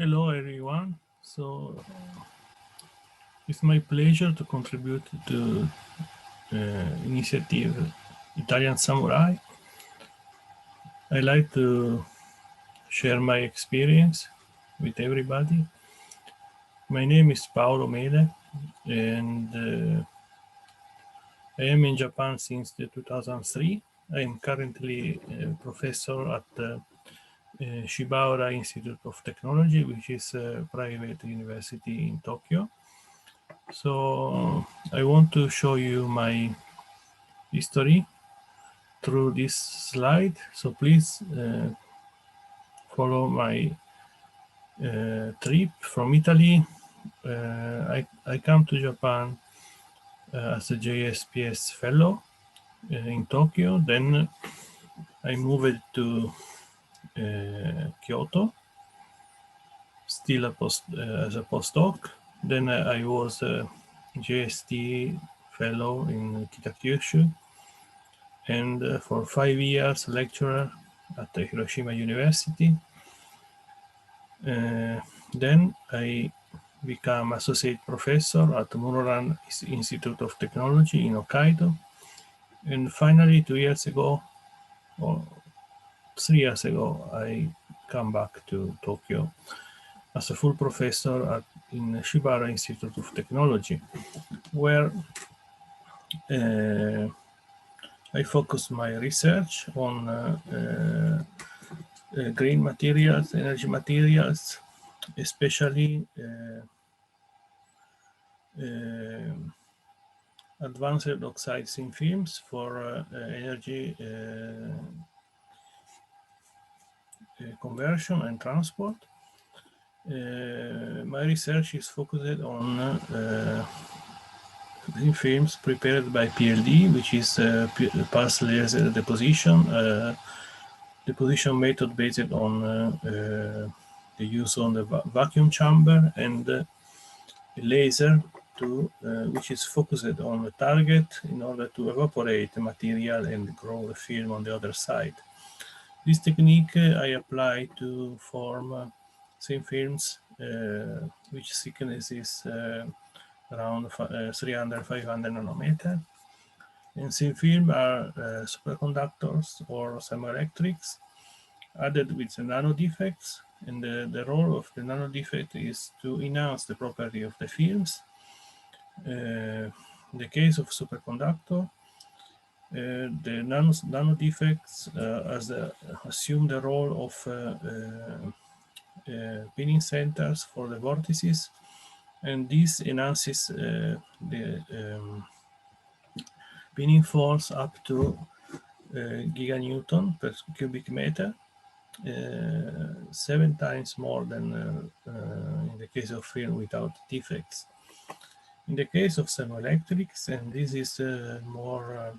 Hello everyone. It's my pleasure to contribute to initiative Italian Samurai. I like to share my experience with everybody. My name is Paolo Mele, and I am in Japan since 2003. I am currently a professor at the Shibaura Institute of Technology, which is a private university in Tokyo. So I want to show you my history through this slide. So please follow my trip from Italy. I come to Japan as a JSPS fellow in Tokyo. Then I moved to Kyoto, still as a postdoc. Then I was a JST fellow in Kitakyushu, and for 5 years lecturer at the Hiroshima University. Then I became associate professor at Muroran Institute of Technology in Hokkaido. And finally, 2 years ago, or 3 years ago, I come back to Tokyo as a full professor in Shibara Institute of Technology, where I focus my research on green materials, energy materials, especially advanced oxides in films for energy conversion and transport. My research is focused on green films prepared by PLD, which is pulse laser deposition, deposition method based on the use on the vacuum chamber, and a laser which is focused on the target in order to evaporate the material and grow the film on the other side. This technique I apply to form thin films which thickness is around 300, 500 nanometer. And thin film are superconductors or semi-electrics added with the nano defects, and the role of the nano defect is to enhance the property of the films. In the case of superconductor, the nano defects assume the role of pinning centers for the vortices, and this enhances the pinning force up to giganewton per cubic meter, 7 times more than in the case of film without defects. In the case of semi-electrics, and this is more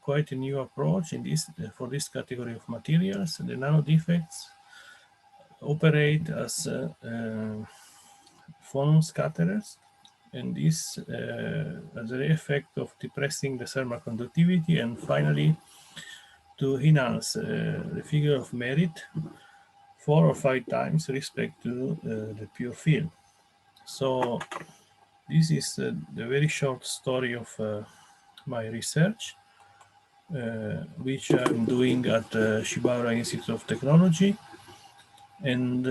quite a new approach in this for this category of materials, the nano defects operate as phonon scatterers, and this has the effect of depressing the thermal conductivity and finally to enhance the figure of merit 4 or 5 times respect to the pure film. So this is the very short story of my research, which I'm doing at Shibara Institute of Technology. And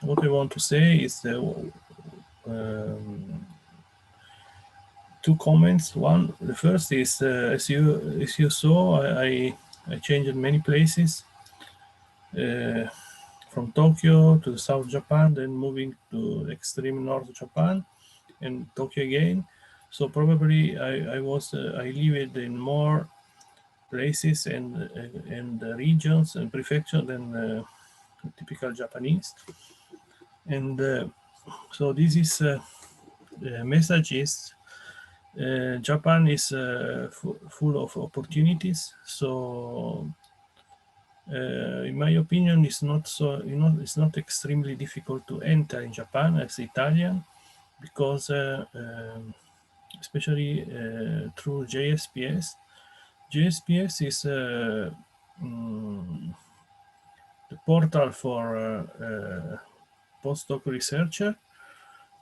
what I want to say is two comments. The first is as you saw, I changed many places from Tokyo to South Japan, then moving to extreme North Japan and Tokyo again. So probably I lived in more places and regions and prefectures than typical Japanese. And so this is the message is Japan is full of opportunities. So in my opinion, it's not extremely difficult to enter in Japan as Italian, because especially through JSPS. JSPS is the portal for postdoc researcher,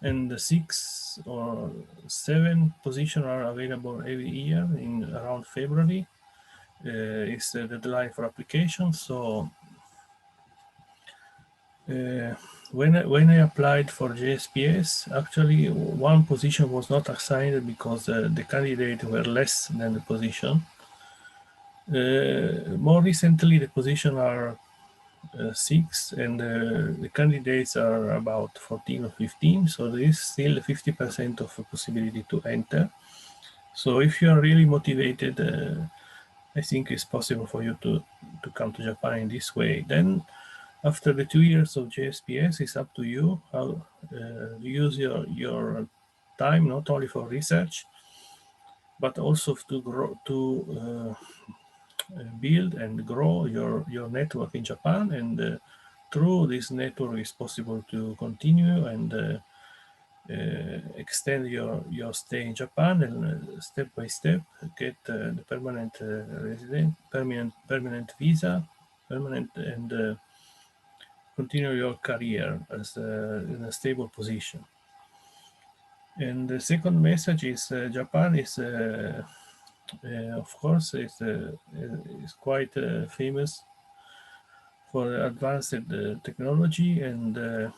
and 6 or 7 positions are available every year in around February. Is the deadline for application. So when I applied for JSPS, actually one position was not assigned because the candidates were less than the position. More recently, the positions are 6, and the candidates are about 14 or 15. So there is still 50% of a possibility to enter. So if you are really motivated, I think it's possible for you to come to Japan in this way. Then, after the 2 years of JSPS, it's up to you how use your time not only for research, but also to grow, to build and grow your network in Japan. And through this network, it's possible to continue and extend your stay in Japan, and step by step get the permanent resident, permanent visa, and continue your career as in a stable position. And the second message is Japan is, of course, is quite famous for advanced technology and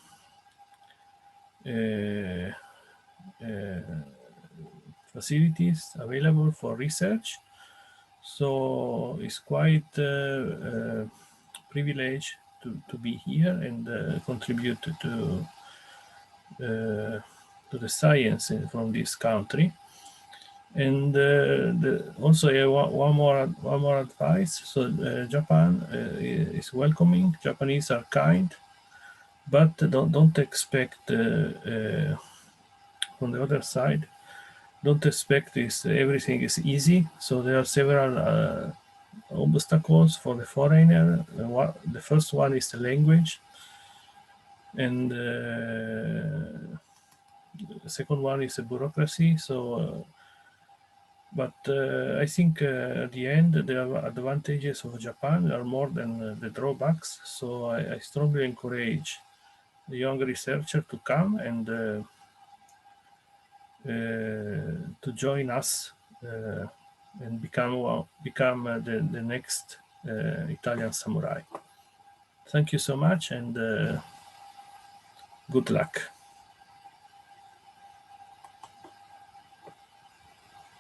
facilities available for research. So it's quite privilege to be here and contribute to the science from this country. And also one more advice. So Japan is welcoming. Japanese are kind, but don't expect on the other side. Don't expect everything is easy. So there are several obstacles for the foreigner. The first one is the language, and the second one is the bureaucracy. So, but I think at the end the advantages of Japan are more than the drawbacks. So I strongly encourage the young researcher to come and to join us and become the next Italian samurai. Thank you so much, and good luck.